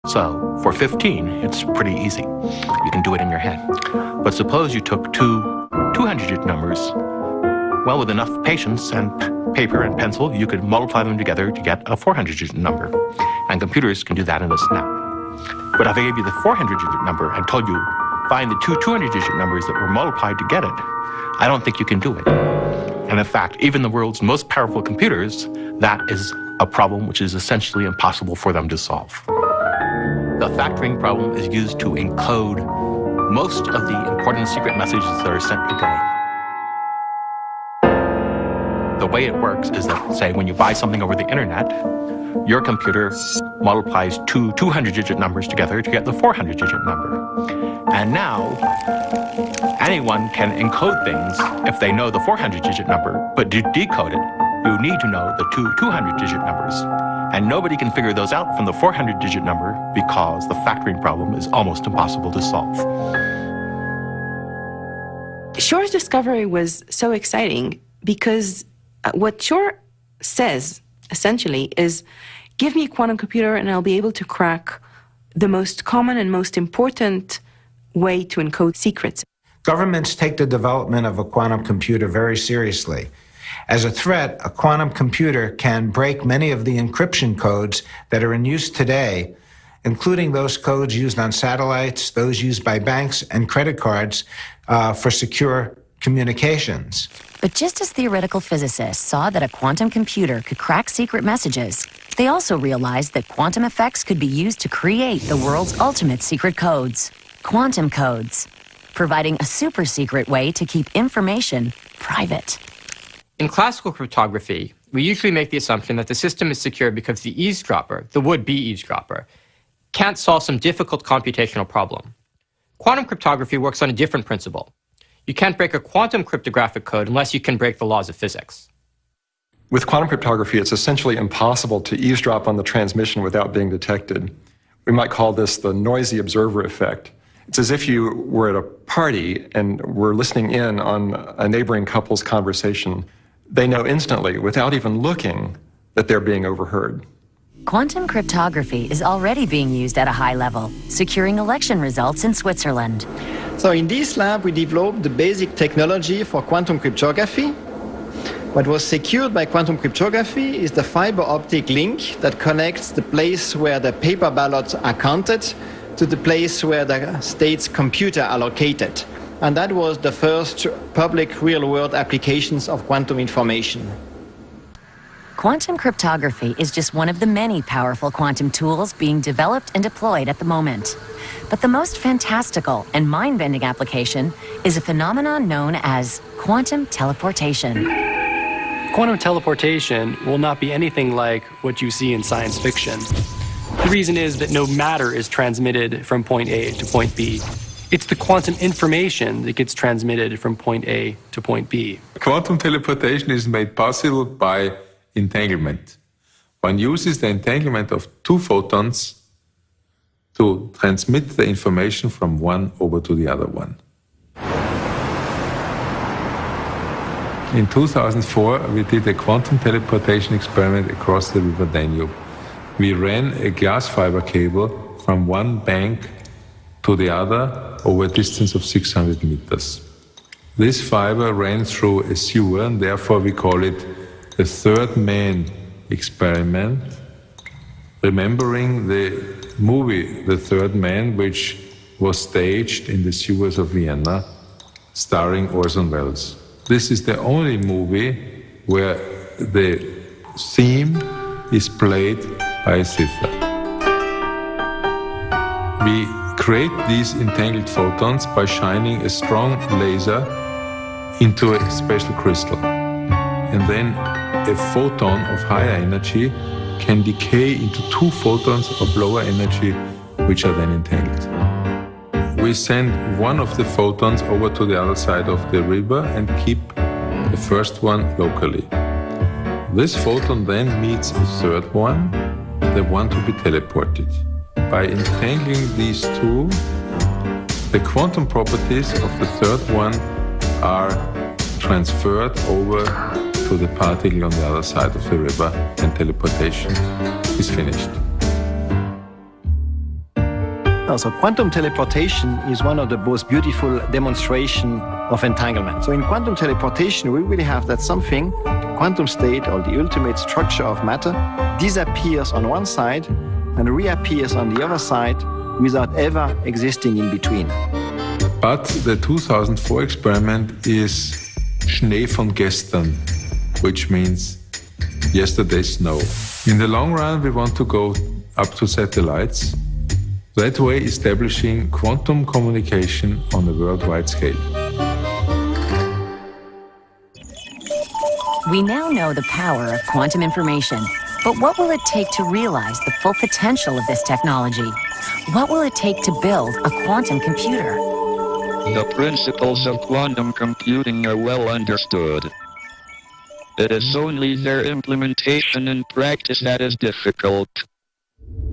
So for 15, it's pretty easy. You can do it in your head. But suppose you took two 200-digit numbers. Well, with enough patience and paper and pencil, you could multiply them together to get a 400-digit number. And computers can do that in a snap. But if I gave you the 400-digit number and told you, find the two 200-digit numbers that were multiplied to get it, I don't think you can do it. And in fact, even the world's most powerful computers, that is a problem which is essentially impossible for them to solve. The factoring problem is used to encode most of the important secret messages that are sent today. The way it works is that, say, when you buy something over the internet, your computer multiplies two 200-digit numbers together to get the 400-digit number. And now, anyone can encode things if they know the 400-digit number, but to decode it, you need to know the two 200-digit numbers. And nobody can figure those out from the 400-digit number because the factoring problem is almost impossible to solve. Shor's discovery was so exciting because what Shor says, essentially, is give me a quantum computer and I'll be able to crack the most common and most important way to encode secrets. Governments take the development of a quantum computer very seriously. As a threat, a quantum computer can break many of the encryption codes that are in use today, including those codes used on satellites, those used by banks and credit cards for secure communications. But just as theoretical physicists saw that a quantum computer could crack secret messages, they also realized that quantum effects could be used to create the world's ultimate secret codes, quantum codes, providing a super secret way to keep information private. In classical cryptography, we usually make the assumption that the system is secure because the eavesdropper, the would-be eavesdropper, can't solve some difficult computational problem. Quantum cryptography works on a different principle. You can't break a quantum cryptographic code unless you can break the laws of physics. With quantum cryptography, it's essentially impossible to eavesdrop on the transmission without being detected. We might call this the noisy observer effect. It's as if you were at a party and were listening in on a neighboring couple's conversation. They know instantly, without even looking, that they're being overheard. Quantum cryptography is already being used at a high level, securing election results in Switzerland. So in this lab, we developed the basic technology for quantum cryptography. What was secured by quantum cryptography is the fiber optic link that connects the place where the paper ballots are counted to the place where the state's computer are located. And that was the first public real-world applications of quantum information. Quantum cryptography is just one of the many powerful quantum tools being developed and deployed at the moment. But the most fantastical and mind-bending application is a phenomenon known as quantum teleportation. Quantum teleportation will not be anything like what you see in science fiction. The reason is that no matter is transmitted from point A to point B. It's the quantum information that gets transmitted from point A to point B. Quantum teleportation is made possible by entanglement. One uses the entanglement of two photons to transmit the information from one over to the other one. In 2004, we did a quantum teleportation experiment across the river Danube. We ran a glass fiber cable from one bank to the other over a distance of 600 meters. This fiber ran through a sewer, and therefore we call it the third man experiment, remembering the movie The Third Man, which was staged in the sewers of Vienna, starring Orson Welles. This is the only movie where the theme is played by a zither. We create these entangled photons by shining a strong laser into a special crystal. And then a photon of higher energy can decay into two photons of lower energy, which are then entangled. We send one of the photons over to the other side of the river and keep the first one locally. This photon then meets a third one, the one to be teleported. By entangling these two, the quantum properties of the third one are transferred over to the particle on the other side of the river, and teleportation is finished. So quantum teleportation is one of the most beautiful demonstrations of entanglement. So in quantum teleportation, we really have that something, quantum state or the ultimate structure of matter, disappears on one side and reappears on the other side without ever existing in between. But the 2004 experiment is Schnee von gestern, which means yesterday's snow. In the long run, we want to go up to satellites, that way establishing quantum communication on a worldwide scale. We now know the power of quantum information, but what will it take to realize the full potential of this technology? What will it take to build a quantum computer? The principles of quantum computing are well understood. It is only their implementation in practice that is difficult.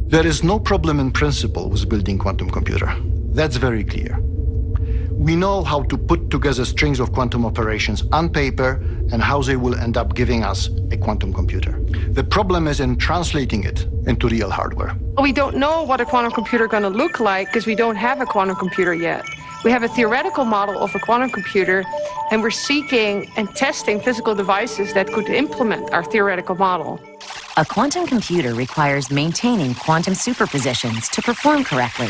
There is no problem in principle with building quantum computer. That's very clear. We know how to put together strings of quantum operations on paper and how they will end up giving us a quantum computer. The problem is in translating it into real hardware. We don't know what a quantum computer is going to look like because we don't have a quantum computer yet. We have a theoretical model of a quantum computer, and we're seeking and testing physical devices that could implement our theoretical model. A quantum computer requires maintaining quantum superpositions to perform correctly.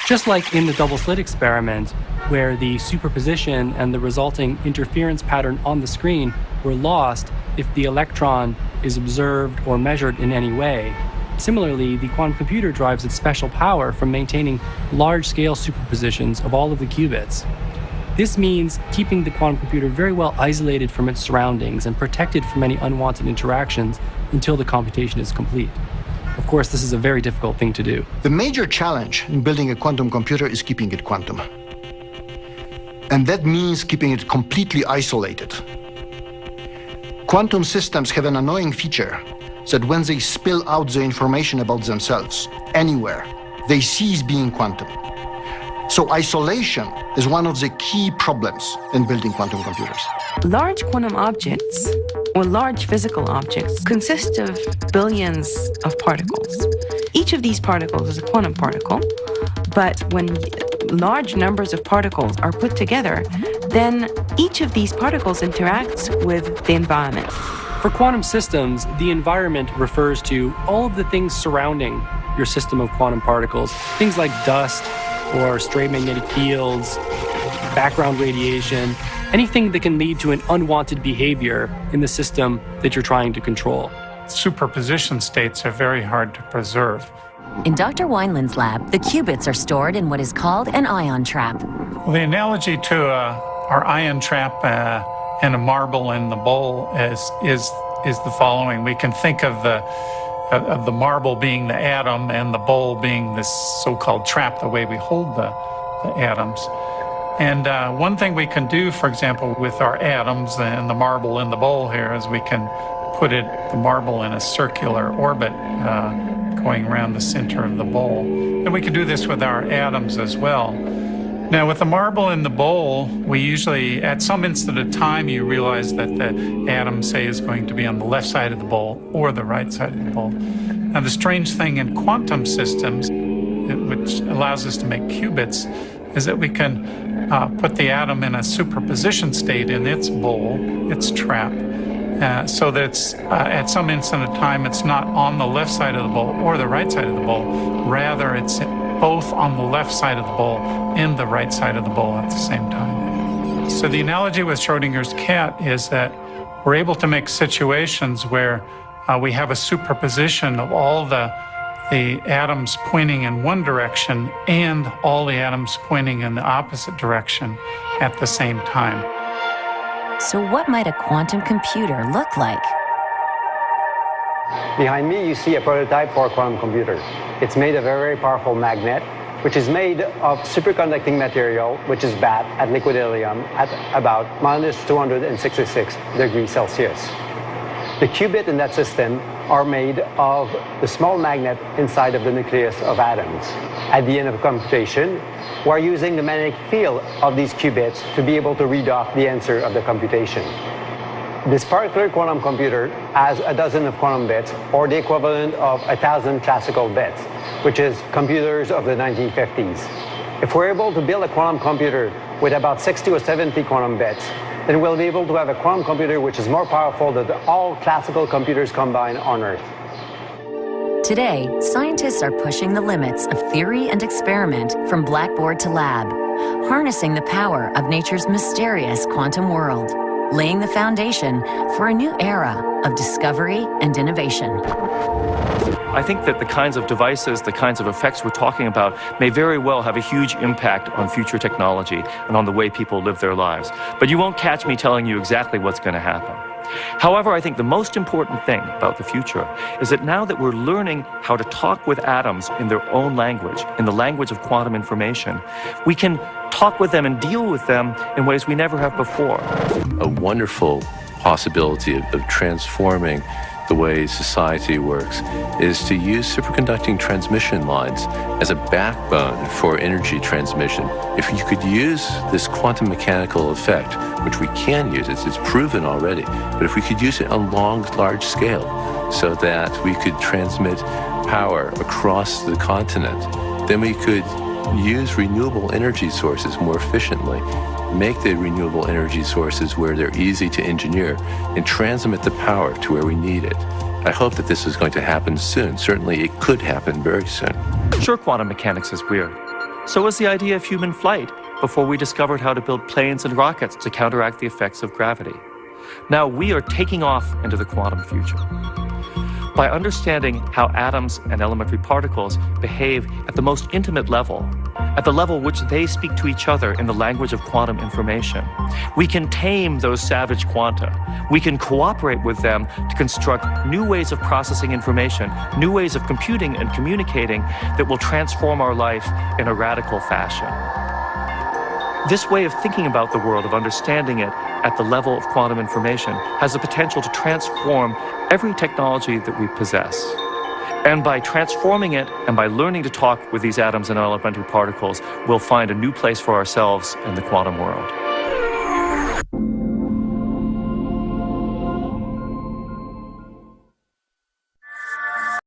Just like in the double-slit experiment, where the superposition and the resulting interference pattern on the screen were lost if the electron is observed or measured in any way. Similarly, the quantum computer derives its special power from maintaining large-scale superpositions of all of the qubits. This means keeping the quantum computer very well isolated from its surroundings and protected from any unwanted interactions until the computation is complete. Of course, this is a very difficult thing to do. The major challenge in building a quantum computer is keeping it quantum. And that means keeping it completely isolated. Quantum systems have an annoying feature that when they spill out the information about themselves anywhere, they cease being quantum. So isolation is one of the key problems in building quantum computers. Large quantum objects, or large physical objects, consist of billions of particles. Each of these particles is a quantum particle, but when large numbers of particles are put together, then each of these particles interacts with the environment. For quantum systems, the environment refers to all of the things surrounding your system of quantum particles, things like dust or stray magnetic fields, background radiation, anything that can lead to an unwanted behavior in the system that you're trying to control. Superposition states are very hard to preserve. In Dr. Wineland's lab, the qubits are stored in what is called an ion trap. Well, the analogy to our ion trap and a marble in the bowl is the following. We can think of the marble being the atom and the bowl being this so-called trap, the way we hold the atoms. And one thing we can do, for example, with our atoms and the marble in the bowl here is we can put the marble in a circular orbit going around the center of the bowl. And we can do this with our atoms as well. Now, with the marble in the bowl, we usually, at some instant of time, you realize that the atom, say, is going to be on the left side of the bowl or the right side of the bowl. Now, the strange thing in quantum systems, which allows us to make qubits, is that we can put the atom in a superposition state in its bowl, its trap, so that it's, at some instant of time, it's not on the left side of the bowl or the right side of the bowl. Rather, it's both on the left side of the bowl and the right side of the bowl at the same time. So the analogy with Schrodinger's cat is that we're able to make situations where we have a superposition of all the atoms pointing in one direction and all the atoms pointing in the opposite direction at the same time. So what might a quantum computer look like? Behind me, you see a prototype for a quantum computer. It's made of a very powerful magnet, which is made of superconducting material, which is bad at liquid helium at about -266 degrees Celsius. The qubit in that system are made of the small magnet inside of the nucleus of atoms. At the end of computation, we're using the magnetic field of these qubits to be able to read off the answer of the computation. This particular quantum computer has a dozen of quantum bits, or the equivalent of 1,000 classical bits, which is computers of the 1950s. If we're able to build a quantum computer with about 60 or 70 quantum bits, then we'll be able to have a quantum computer which is more powerful than all classical computers combined on Earth. Today, scientists are pushing the limits of theory and experiment from blackboard to lab, harnessing the power of nature's mysterious quantum world, laying the foundation for a new era of discovery and innovation. I think that the kinds of devices, the kinds of effects we're talking about may very well have a huge impact on future technology and on the way people live their lives. But you won't catch me telling you exactly what's going to happen. However, I think the most important thing about the future is that now that we're learning how to talk with atoms in their own language, in the language of quantum information, we can talk with them and deal with them in ways we never have before. A wonderful possibility of transforming the way society works is to use superconducting transmission lines as a backbone for energy transmission. If you could use this quantum mechanical effect, which we can use, it's proven already, but if we could use it on large scale so that we could transmit power across the continent, then we could use renewable energy sources more efficiently, make the renewable energy sources where they're easy to engineer, and transmit the power to where we need it. I hope that this is going to happen soon. Certainly it could happen very soon. Sure, quantum mechanics is weird. So was the idea of human flight before we discovered how to build planes and rockets to counteract the effects of gravity. Now we are taking off into the quantum future. By understanding how atoms and elementary particles behave at the most intimate level, at the level which they speak to each other in the language of quantum information, we can tame those savage quanta. We can cooperate with them to construct new ways of processing information, new ways of computing and communicating that will transform our life in a radical fashion. This way of thinking about the world, of understanding it at the level of quantum information, has the potential to transform every technology that we possess. And by transforming it and by learning to talk with these atoms and elementary particles, we'll find a new place for ourselves in the quantum world.